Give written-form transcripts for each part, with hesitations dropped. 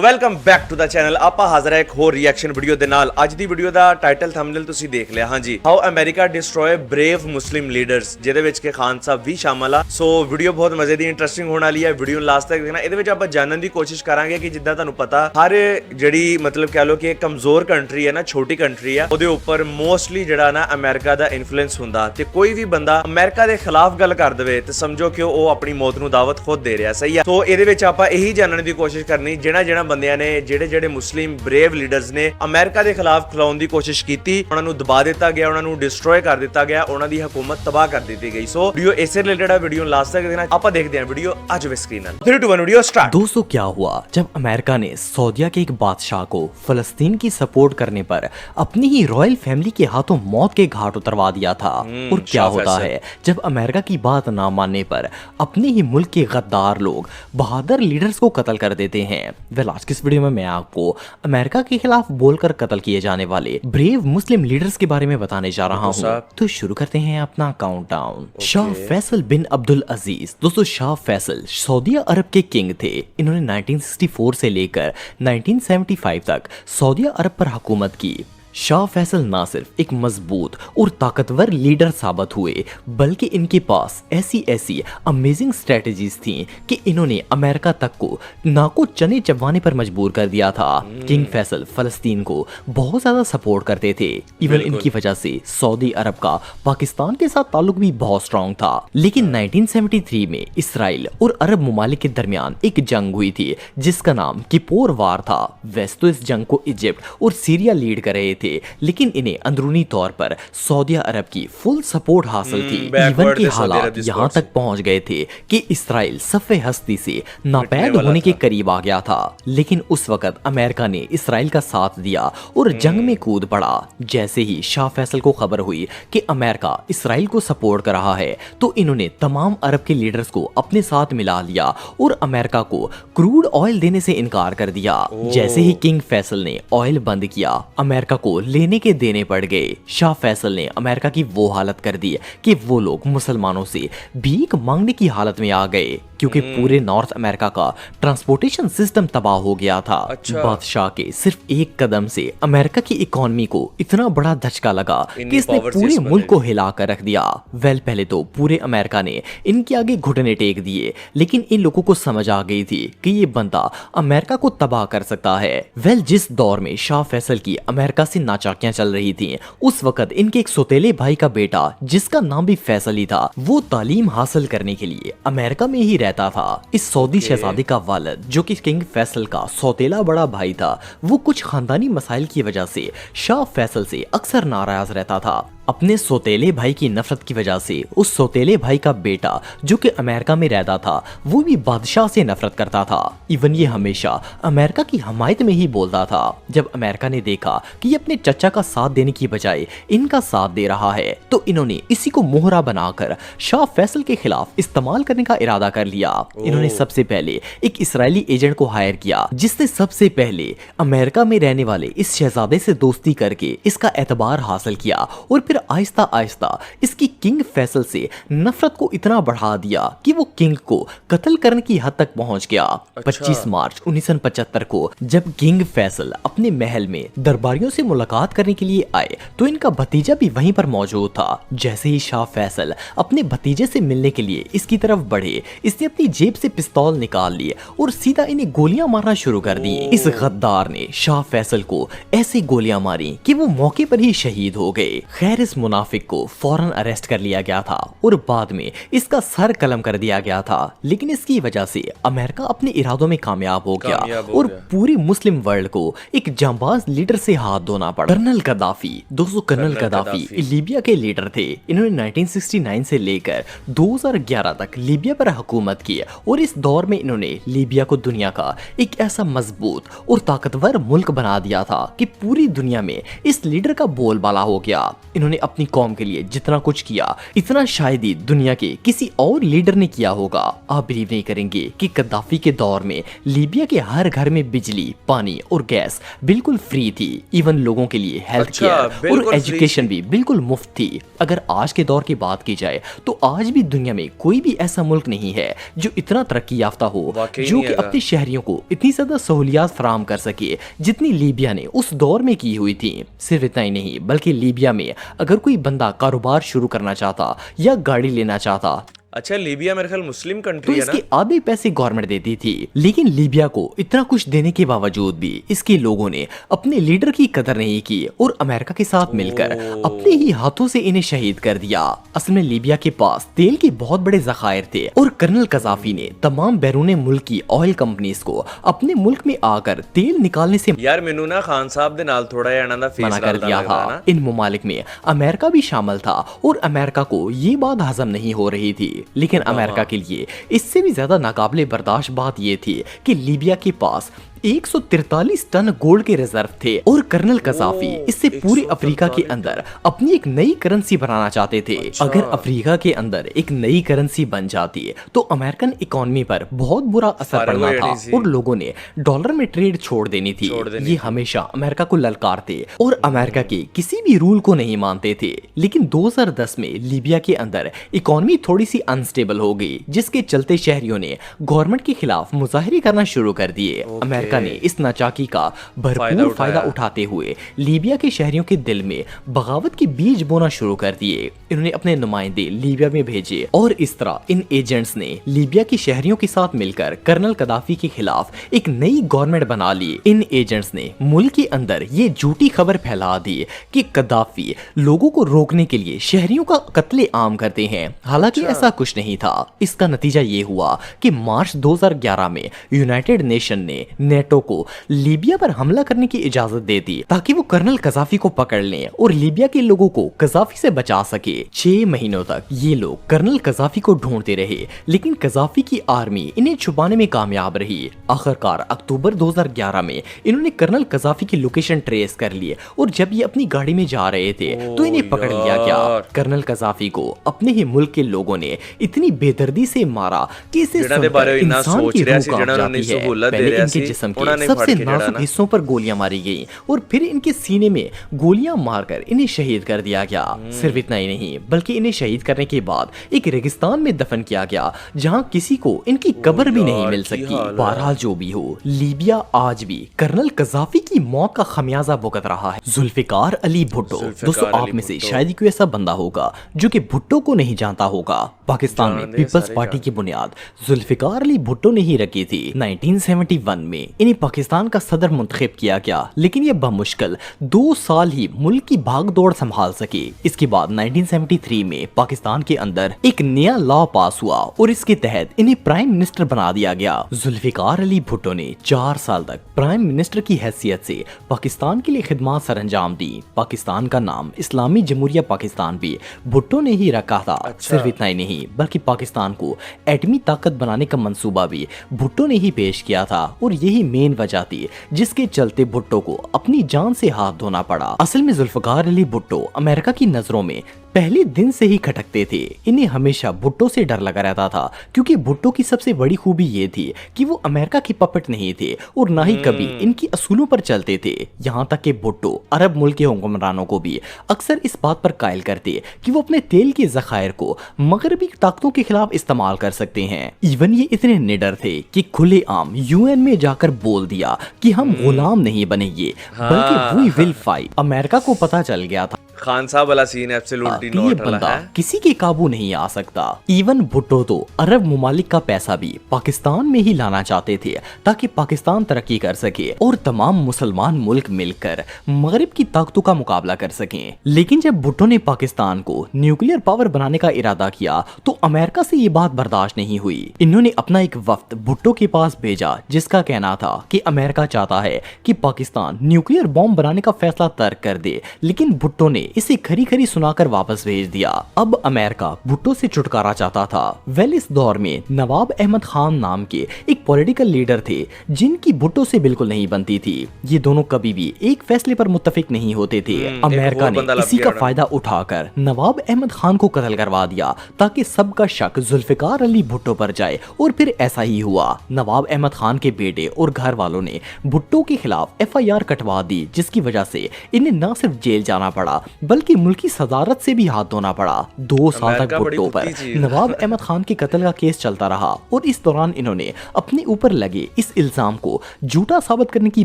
Welcome back to the channel. ਆਪਾਂ ਹਾਜ਼ਰ ਹੈ ਇੱਕ ਹੋਰ ਰਿਐਕਸ਼ਨ ਵੀਡੀਓ ਦੇ ਨਾਲ। ਅੱਜ ਦੀ ਵੀਡੀਓ ਦਾ ਟਾਈਟਲ ਥੰਬਨੇਲ ਤੁਸੀਂ ਦੇਖ ਲਿਆ। ਹਾਂਜੀ, how America destroy brave Muslim leaders, ਜਿਹਦੇ ਵਿੱਚ ਕਿ ਖਾਨ ਸਾਹਿਬ ਵੀ ਸ਼ਾਮਲ ਆ। ਸੋ ਵੀਡੀਓ ਬਹੁਤ ਮਜ਼ੇ ਦੀ ਇੰਟਰਸਟਿੰਗ ਹੋਣ ਵਾਲੀ ਹੈ। ਵੀਡੀਓ ਨੂੰ ਲਾਸਟ ਤੱਕ ਦੇਖਣਾ। ਇਹਦੇ ਵਿੱਚ ਆਪਾਂ ਜਾਣਨ ਦੀ ਕੋਸ਼ਿਸ਼ ਕਰਾਂਗੇ ਕਿ ਜਿੱਦਾਂ ਤੁਹਾਨੂੰ ਪਤਾ ਹਰ ਜਿਹੜੀ ਮਤਲਬ ਕਹਿ ਲਓ ਕਿ ਕਮਜ਼ੋਰ ਕੰਟਰੀ ਹੈ ਨਾ, ਛੋਟੀ ਕੰਟਰੀ ਆ, ਉਹਦੇ ਉੱਪਰ ਮੋਸਟਲੀ ਜਿਹੜਾ ਨਾ ਅਮਰੀਕਾ ਦਾ ਇਨਫਲੂਐਂਸ ਹੁੰਦਾ। ਤੇ ਕੋਈ ਵੀ ਬੰਦਾ ਅਮਰੀਕਾ ਦੇ ਖਿਲਾਫ ਗੱਲ ਕਰ ਦੇਵੇ ਤੇ ਸਮਝੋ ਕਿ ਉਹ ਆਪਣੀ ਮੌਤ ਨੂੰ ਦਾਵਤ ਖੁਦ ਦੇ ਰਿਹਾ। ਸਹੀ ਆ। ਸੋ ਇਹਦੇ ਵਿੱਚ ਆਪਾਂ ਇਹੀ ਜਾਣਨ ਦੀ ਕੋਸ਼ਿਸ਼ ਕਰਨੀ ਜਿਹੜਾ ਬੰਦਿਆਂ ਨੇ ਜਿਹੜੇ ਮੁਸਲਿਮ ਬ੍ਰੇਵ ਲੀਡਰਸ ਨੇ ਅਮਰੀਕਾ ਦੇ ਖਿਲਾਫ ਖਲਾਉਣ ਦੀ ਕੋਸ਼ਿਸ਼ ਕੀਤੀ, ਉਹਨਾਂ ਨੂੰ ਦਬਾ ਦਿੱਤਾ ਗਿਆ, ਉਹਨਾਂ ਨੂੰ ਡਿਸਟਰੋਏ ਕਰ ਦਿੱਤਾ ਗਿਆ, ਉਹਨਾਂ ਦੀ ਹਕੂਮਤ ਤਬਾਹ ਕਰ ਦਿੱਤੀ ਗਈ। ਸੋ ਵੀਡੀਓ ਇਸੇ ਰਿਲੇਟਡ ਹੈ। ਵੀਡੀਓ ਨੂੰ ਲਾਸਟ ਤੱਕ ਦੇਖਣਾ। ਆਪਾਂ ਦੇਖਦੇ ਹਾਂ ਵੀਡੀਓ ਅੱਜ ਵੀ ਸਕਰੀਨ ਨਾਲ। 3 2 1 वीडियो स्टार्ट। दोस्तों, क्या हुआ जब अमेरिका ने सऊदीया के एक बादशाह को फलस्तीन की सपोर्ट करने पर अपनी ही रॉयल फैमिली के हाथों मौत के घाट उतरवा दिया था। और क्या होता है जब अमेरिका की बात ना मानने पर अपने ही मुल्क के गद्दार लोग बहादुर लीडर्स को कत्ल कर देते हैं। वेल, आज की इस वीडियो में मैं आपको अमेरिका के खिलाफ बोलकर कत्ल किए जाने वाले ब्रेव मुस्लिम लीडर्स के बारे में बताने जा रहा हूँ। तो शुरू करते हैं अपना काउंटडाउन। शाह फैसल बिन अब्दुल अजीज। दोस्तों, शाह फैसल सऊदीया अरब के किंग थे। इन्होंने 1964 से लेकर 1975 तक सऊदीया अरब पर हुकूमत की। शाह फैसल ना सिर्फ एक मजबूत और ताकतवर लीडर साबित हुए, बल्कि इनके पास ऐसी अमेजिंग स्ट्रेटजीज थी कि इन्होंने अमेरिका तक को नाको चने चबवाने पर मजबूर कर दिया था। किंग फैसल फलस्तीन को बहुत ज्यादा सपोर्ट करते थे। इवन इनकी वजह से सऊदी अरब का पाकिस्तान के साथ ताल्लुक भी बहुत स्ट्रॉन्ग था। लेकिन 1973 में इसराइल और अरब ममालिक के दरमियान एक जंग हुई थी जिसका नाम किपोर वार था। वैसे तो इस जंग को इजिप्ट और सीरिया लीड कर रहे थे, लेकिन इन्हें अंदरूनी तौर पर सऊदीया अरब की फुल सपोर्ट हासिल थी। इवन के हालात यहाँ तक पहुंच गए थे कि इसराइल सफ़े हस्ती से नापैद होने के करीब आ गया था। लेकिन उस वक्त अमेरिका ने इसराइल का साथ दिया और जंग में कूद पड़ा। जैसे ही शाह फैसल को खबर हुई कि अमेरिका इसराइल को सपोर्ट कर रहा है, तो इन्होंने तमाम अरब के लीडर्स को अपने साथ मिला लिया और अमेरिका को क्रूड ऑयल देने से इनकार कर दिया। जैसे ही किंग फैसल ने ऑयल बंद किया, अमेरिका को लेने के देने पड़ गए। शाह फैसल ने अमेरिका की वो हालत कर दी कि वो लोग मुसलमानों से भीख मांगने की हालत में आ गए, क्योंकि पूरे नॉर्थ अमेरिका का ट्रांसपोर्टेशन सिस्टम तबाह हो गया था। बादशाह के सिर्फ एक कदम से अमेरिका की इकोनॉमी को इतना बड़ा धचका लगा कि इसने पूरे मुल्क को हिला कर रख दिया। वेल, पहले तो पूरे अमेरिका ने इनके आगे घुटने टेक दिए, लेकिन इन लोगों को समझ आ गई थी कि ये बंदा अमेरिका को तबाह कर सकता है। वेल, जिस दौर में शाह फैसल की अमेरिका से नाचाकियां चल रही थी, उस वक्त इनके एक सौतेले भाई का बेटा, जिसका नाम भी फैसल ही था, वो तालीम हासिल करने के लिए अमेरिका में ही रहता था। इस सऊदी शहजादे का वालिद, जो कि किंग फैसल का सौतेला बड़ा भाई था, वो कुछ खानदानी मसाइल की वजह से शाह फैसल से अक्सर नाराज रहता था। अपने सौतेले भाई की नफरत की वजह से उस सौतेले भाई का बेटा, जो कि अमेरिका में रहता था, वो भी बादशाह से नफरत करता था। इवन ये हमेशा अमेरिका की हमायत में ही बोलता था। जब अमेरिका ने देखा कि ये अपने चचा का साथ देने की बजाय इनका साथ दे रहा है, तो इन्होंने इसी को मोहरा बनाकर शाह फैसल के खिलाफ इस्तेमाल करने का इरादा कर लिया। इन्होंने सबसे पहले एक इसराइली एजेंट को हायर किया, जिसने सबसे पहले अमेरिका में रहने वाले इस शहजादे से दोस्ती करके इसका एतबार हासिल किया, और फिर आहिस्ता आहिस्ता इसकी किंग फैसल से नफरत को इतना बढ़ा दिया कि वो किंग को कत्ल करने की हद तक पहुंच गया। 25 मार्च 1975 को जब किंग फैसल अपने महल में दरबारियों से मुलाकात करने के लिए आए, तो इनका भतीजा भी वहीं पर मौजूद था। जैसे ही शाह फैसल अपने भतीजे से मिलने के लिए इसकी तरफ बढ़े, इसने अपनी जेब से पिस्तौल निकाल लिए और सीधा इन्हें गोलियां मारना शुरू कर दी। इस गद्दार ने शाह फैसल को ऐसी गोलियां मारी कि वो मौके पर ही शहीद हो गए। खैर, इस मुनाफिक को फौरन अरेस्ट कर लिया गया था और बाद में इसका सर कलम कर दिया गया था। लेकिन इसकी वजह से अमेरिका अपने इरादों में कामयाब हो गया और पूरी मुस्लिम वर्ल्ड को एक जांबाज लीडर से हाथ धोना पड़ा। Colonel Gaddafi. दोस्तों, कर्नल गद्दाफी लीबिया के लीडर थे। इन्होंने 1969 से लेकर 2011 तक लीबिया पर हुकूमत की, और इस दौर में इन्होंने लीबिया को दुनिया का एक ऐसा मजबूत और ताकतवर मुल्क बना दिया था कि पूरी दुनिया में इस लीडर का बोलबाला हो गया। इन्होंने انہوں نے اپنی قوم کے لیے جتنا کچھ کیا اتنا شاید ہی دنیا کے کسی اور لیڈر نے کیا ہوگا۔ آپ بلیو نہیں کریں گے کہ قذافی کے دور میں لیبیا کے ہر گھر میں بجلی، پانی اور گیس بالکل فری تھی، ایون لوگوں کے لیے ہیلتھ کیئر اور ایجوکیشن بھی بالکل مفت تھی۔ اگر آج کے دور کی بات کی جائے تو آج بھی دنیا میں کوئی بھی ایسا ملک نہیں ہے جو اتنا ترقی یافتہ ہو، جو کہ اپنے شہریوں کو اتنی زیادہ سہولیات فراہم کر سکے جتنی لیبیا نے اس دور میں کی ہوئی تھی۔ صرف اتنا ہی نہیں بلکہ لیبیا میں اگر کوئی بندہ کاروبار شروع کرنا چاہتا یا گاڑی لینا چاہتا اچھا لیبیا میرے خیال مسلم تو کنٹری ہے اس نا؟ کے آدھے پیسے گورنمنٹ دیتی تھی، لیکن لیبیا کو اتنا کچھ دینے کے باوجود بھی اس کے لوگوں نے اپنے لیڈر کی قدر نہیں کی اور امریکہ کے ساتھ مل کر اپنے ہی ہاتھوں سے انہیں شہید کر دیا۔ اصل میں لیبیا کے پاس تیل کے بہت بڑے ذخائر تھے اور کرنل قذافی نے تمام بیرون ملک کی آئل کمپنیز کو اپنے ملک میں آ کر تیل نکالنے سے یار مینوں نا خان صاحب دے نال تھوڑا جہا انہاں دا فیس منع کر دیا تھا۔ ان ممالک میں امریکہ بھی شامل تھا اور امریکہ کو یہ بات ہضم نہیں ہو رہی تھی، لیکن امریکہ کے لیے اس سے بھی زیادہ ناقابل برداشت بات یہ تھی کہ لیبیا کے پاس 143 ٹن گولڈ کے ریزرو تھے اور کرنل قذافی اس سے پورے افریقہ کے اندر اپنی ایک نئی کرنسی بنانا چاہتے تھے۔ اگر افریقہ کے اندر ایک نئی کرنسی بن جاتی تو امریکن اکانومی پر بہت برا اثر پڑنا تھا اور لوگوں نے ڈالر میں ٹریڈ چھوڑ دینی تھی۔ یہ ہمیشہ امریکہ کو للکارتے اور امریکہ کے کسی بھی رول کو نہیں مانتے تھے، لیکن 2010 میں لیبیا کے اندر اکانومی تھوڑی سی انسٹیبل ہو گئی، جس کے چلتے شہریوں نے گورنمنٹ کے خلاف مظاہرے کرنا شروع کر دیے۔ امریکہ نے اس ناچاکی کا بھرپور فائدہ اٹھاتے ہوئے لیبیا کے شہریوں کے دل میں بغاوت کے بیج بونا شروع کر دیے۔ انہوں نے اپنے نمائندے لیبیا میں بھیجے اور اس طرح ان ایجنٹس نے لیبیا کے شہریوں کے ساتھ مل کر کرنل قذافی کے خلاف ایک نئی گورنمنٹ بنا لی۔ ان ایجنٹس نے ملک کے اندر یہ جھوٹی خبر پھیلا دی کہ قذافی لوگوں کو روکنے کے لیے شہریوں کا قتل عام کرتے ہیں، حالانکہ ایسا کچھ نہیں تھا۔ اس کا نتیجہ یہ ہوا کہ مارچ 2011 میں یونائٹڈ نیشن نے نیٹو کو لیبیا پر حملہ کرنے کی اجازت دے دی تاکہ وہ کرنل قذافی کو پکڑ لیں اور لیبیا کے لوگوں کو قذافی سے بچا سکے۔ 6 مہینوں تک یہ لوگ کرنل قذافی کو ڈھونڈتے رہے، لیکن قذافی کی آرمی انہیں چھپانے میں کامیاب رہی۔ آخرکار اکتوبر 2011 میں انہوں نے کرنل قذافی کی لوکیشن ٹریس کر لی اور جب یہ اپنی گاڑی میں جا رہے تھے تو انہیں پکڑ لیا گیا۔ کرنل قذافی کو اپنے ہی ملک کے لوگوں نے اتنی بے دردی سے مارا کہ اسے سن کر انسان کی روح کانپ جاتی ہے۔ پہلے ان کے جسم کے سب سے نازک حصوں پر گولیاں ماری گئیں اور پھر ان کے سینے میں گولیاں مار کر انہیں شہید کر دیا گیا۔ صرف اتنا ہی نہیں بلکہ انہیں شہید کرنے کے بعد ایک ریگستان میں دفن کیا گیا جہاں کسی کو ان کی قبر بھی نہیں مل سکی۔ بہرحال جو بھی ہو، لیبیا آج بھی کرنل قذافی کی موت کا خمیازہ بھگت رہا ہے۔ ذوالفقار علی بھٹو، دوستو آپ میں سے شاید ہی کوئی ایسا بندہ ہوگا جو کہ بھٹو کو نہیں جانتا ہوگا۔ پاکستان میں پیپلز پارٹی کی بنیاد ذوالفقار علی بھٹو نے ہی رکھی تھی۔ 1971 میں انہیں پاکستان کا صدر منتخب کیا گیا، لیکن یہ بمشکل 2 سال ہی ملک کی بھاگ دوڑ سنبھال سکے۔ اس کے بعد 1973 میں پاکستان کے اندر ایک نیا لا پاس ہوا اور اس کے تحت انہیں پرائم منسٹر بنا دیا گیا۔ ذوالفقار علی بھٹو نے 4 سال تک پرائم منسٹر کی حیثیت سے پاکستان کے لیے خدمات سر انجام دی۔ پاکستان کا نام اسلامی جمہوریہ پاکستان بھی بھٹو نے ہی رکھا تھا۔ صرف اتنا ہی نہیں بلکہ پاکستان کو ایٹمی طاقت بنانے کا منصوبہ بھی بھٹو نے ہی پیش کیا تھا اور یہی مین وجہ تھی جس کے چلتے بھٹو کو اپنی جان سے ہاتھ دھونا پڑا۔ اصل میں ذوالفقار علی بھٹو امریکہ کی نظروں میں پہلے دن سے ہی کھٹکتے تھے۔ انہیں ہمیشہ بھٹو سے ڈر لگا رہتا تھا کیونکہ بھٹو کی سب سے بڑی خوبی یہ تھی کہ وہ امریکہ کی پپٹ نہیں تھے اور نہ ہی کبھی ان کی اصولوں پر چلتے تھے۔ یہاں تک کہ بھٹو عرب ملک کے حکمرانوں کو بھی اکثر اس بات پر قائل کرتے کہ وہ اپنے تیل کے ذخائر کو مغربی طاقتوں کے خلاف استعمال کر سکتے ہیں۔ ایون یہ اتنے نڈر تھے کہ کھلے عام UN میں جا کر بول دیا کہ ہم غلام نہیں بنیں گے بلکہ وی ول فائٹ۔ امریکہ کو پتا چل گیا تھا خان صاحب والا سین ایبسولوٹلی نوٹ بندہ کسی کے قابو نہیں آ سکتا۔ ایون بھٹو تو عرب ممالک کا پیسہ بھی پاکستان میں ہی لانا چاہتے تھے تاکہ پاکستان ترقی کر سکے اور تمام مسلمان ملک مل کر مغرب کی طاقتوں کا مقابلہ کر سکیں۔ لیکن جب بھٹو نے پاکستان کو نیوکلیئر پاور بنانے کا ارادہ کیا تو امریکہ سے یہ بات برداشت نہیں ہوئی۔ انہوں نے اپنا ایک وفد بھٹو کے پاس بھیجا جس کا کہنا تھا کہ امریکہ چاہتا ہے کہ پاکستان نیوکلیئر بم بنانے کا فیصلہ ترک کر دے، لیکن بھٹو نے इसे खरी खरी सुनाकर वापस भेज दिया। अब अमेरिका भुट्टो से छुटकारा चाहता था। वेल इस दौर में नवाब अहमद खान नाम के एक पॉलिटिकल लीडर थे जिनकी भुट्टो से बिल्कुल नहीं बनती थी। ये दोनों कभी भी एक फैसले पर मुत्तफिक नहीं होते थे। अमेरिका ने इसी का फायदा उठाकर नवाब अहमद खान को कत्ल करवा दिया ताकि सबका शक जुल्फिकार अली भुट्टो पर जाए, और फिर ऐसा ही हुआ। नवाब अहमद खान के बेटे और घर वालों ने भुट्टो के खिलाफ FIR कटवा दी, जिसकी वजह से इन्हें न सिर्फ जेल जाना पड़ा बल्कि मुल्की सदारत से भी हाथ धोना पड़ा। 2 साल तक भुट्टो पर नवाब अहमद खान के कत्ल का केस चलता रहा, और इस दौरान इन्होंने अपने ऊपर लगे इस इल्जाम को झूठा साबित करने की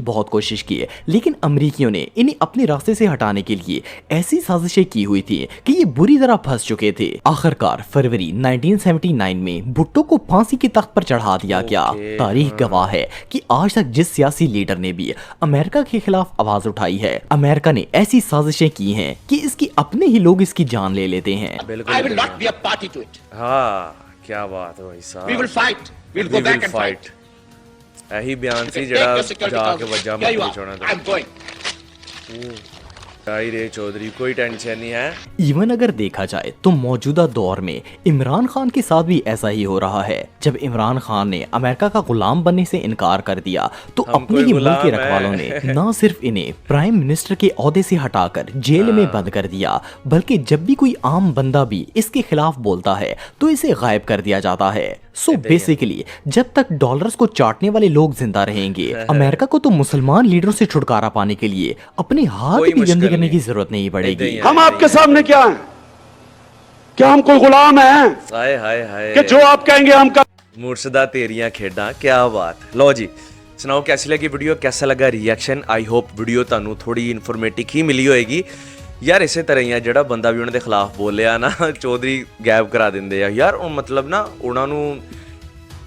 बहुत कोशिश की, लेकिन अमरीकियों ने इन्हें अपने रास्ते से हटाने के लिए ऐसी साजिशें की हुई थी कि ये बुरी तरह फंस चुके थे। आखिरकार फरवरी 1979 में भुट्टो को फांसी की तख्त पर चढ़ा दिया गया। तारीख गवाह है कि आज तक जिस सियासी लीडर ने भी अमेरिका के खिलाफ आवाज उठाई है, अमेरिका ने ऐसी साजिशें की हैं कि इसकी अपने ही लोग इसकी जान ले लेते हैं। I will not be a party to it. हाँ, क्या बात है भाई साहब। We will fight. We'll go back and fight. यही बयान सी Take जड़ा your security जाके council. वजह Here you मत are. छोड़ना I'm going. आई रे चौधरी, कोई टेंशन नहीं है। इवन अगर देखा जाए तो मौजूदा दौर में इमरान खान के साथ भी ऐसा ही हो रहा है। जब इमरान खान ने अमेरिका का गुलाम बनने से इनकार कर दिया तो अपने ही मुल्क के रखवालों ने न सिर्फ इन्हें प्राइम मिनिस्टर के ओहदे से हटाकर जेल में बंद कर दिया, बल्कि जब भी कोई आम बंदा भी इसके खिलाफ बोलता है तो इसे गायब कर दिया जाता है। सो बेसिकली जब तक डॉलर्स को चाटने वाले लोग जिंदा रहेंगे, अमेरिका को तो मुसलमान लीडरों से छुटकारा पाने के लिए अपने हाथ भी गंदे करने की जरूरत नहीं पड़ेगी। हम आपके सामने क्या हैं? क्या हम कोई गुलाम हैं हाय हाय हाय कि जो आप कहेंगे हम कर? मुर्शदा तेरियां खेडा, क्या बात। लो जी, सुनाओ कैसी लगी वीडियो, कैसा लगा रिएक्शन। आई होप वीडियो ਤੁਹਾਨੂੰ थोड़ी इन्फॉर्मेटिव ही मिली होएगी। यार इसे तरह ही ਜਿਹੜਾ ਬੰਦਾ ਵੀ ਉਹਨਾਂ ਦੇ ਖਿਲਾਫ ਬੋਲਿਆ ਨਾ, ਚੌਧਰੀ ਗਾਇਬ ਕਰਾ ਦਿੰਦੇ ਆ ਯਾਰ। ਉਹ ਮਤਲਬ ਨਾ ਉਹਨਾਂ ਨੂੰ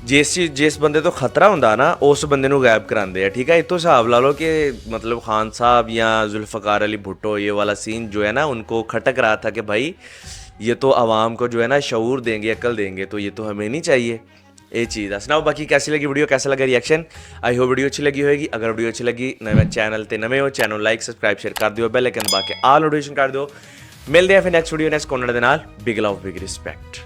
ਜਿਸ ਬੰਦੇ ਤੋਂ ਖਤਰਾ ਹੁੰਦਾ ਨਾ ਉਸ ਬੰਦੇ ਨੂੰ ਗਾਇਬ ਕਰਾਉਂਦੇ ਆ। ठीक है, इतो हिसाब ला लो कि मतलब खान साहब या जुल्फ़िकार अली भुट्टो ये वाला सीन जो है ना उनको खटक रहा था कि भाई ये तो आवाम को जो है ना शऊर देंगे, अक्ल देंगे, तो ये तो हमें नहीं चाहिए। ये चीज़ है। सुनाओ बाकी कैसी लगी वीडियो, कैसा लगा रिएक्शन। आई होप वीडियो अच्छी लगी होगी। अगर वीडियो अच्छी लगी नवे चैनल ते नवे हो चैनल लाइक सबसक्राइब शेयर कर दियो, बेल आइकन दबा के आल नोटिफिकेशन कर दो। मिलते हैं फिर नेक्स्ट वीडियो नेक्स्ट कॉर्नर दे नाल। Big love big respect.